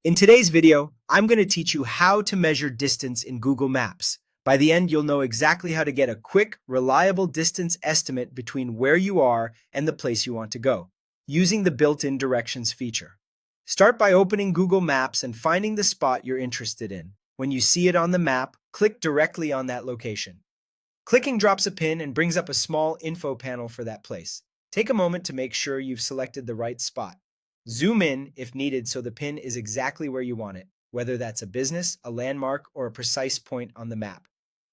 In today's video, I'm going to teach you how to measure distance in Google Maps. By the end, you'll know exactly how to get a quick, reliable distance estimate between where you are and the place you want to go, using the built-in directions feature. Start by opening Google Maps and finding the spot you're interested in. When you see it on the map, click directly on that location. Clicking drops a pin and brings up a small info panel for that place. Take a moment to make sure you've selected the right spot. Zoom in if needed so the pin is exactly where you want it, whether that's a business, a landmark, or a precise point on the map.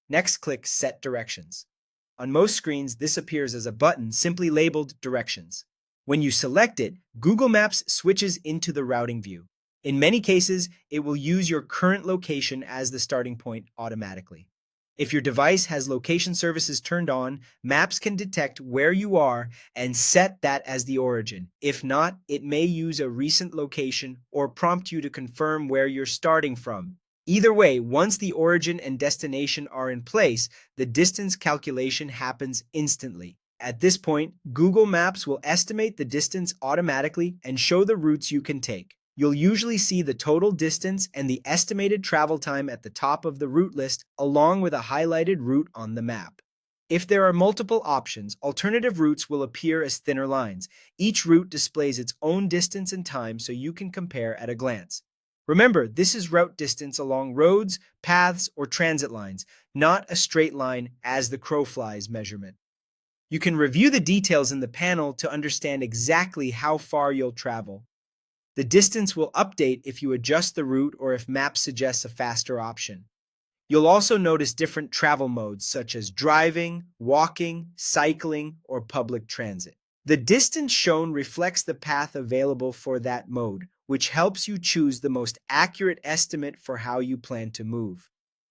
Next, click Set Directions. On most screens, this appears as a button simply labeled Directions. When you select it, Google Maps switches into the routing view. In many cases, it will use your current location as the starting point automatically. If your device has location services turned on, Maps can detect where you are and set that as the origin. If not, it may use a recent location or prompt you to confirm where you're starting from. Either way, once the origin and destination are in place, the distance calculation happens instantly. At this point, Google Maps will estimate the distance automatically and show the routes you can take. You'll usually see the total distance and the estimated travel time at the top of the route list, along with a highlighted route on the map. If there are multiple options, alternative routes will appear as thinner lines. Each route displays its own distance and time so you can compare at a glance. Remember, this is route distance along roads, paths, or transit lines, not a straight line as the crow flies measurement. You can review the details in the panel to understand exactly how far you'll travel. The distance will update if you adjust the route or if Maps suggests a faster option. You'll also notice different travel modes such as driving, walking, cycling, or public transit. The distance shown reflects the path available for that mode, which helps you choose the most accurate estimate for how you plan to move.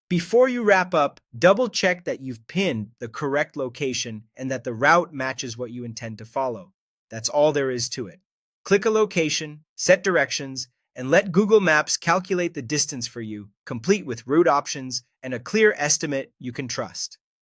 Before you wrap up, double check that you've pinned the correct location and that the route matches what you intend to follow. That's all there is to it. Click a location, set directions, and let Google Maps calculate the distance for you, complete with route options and a clear estimate you can trust.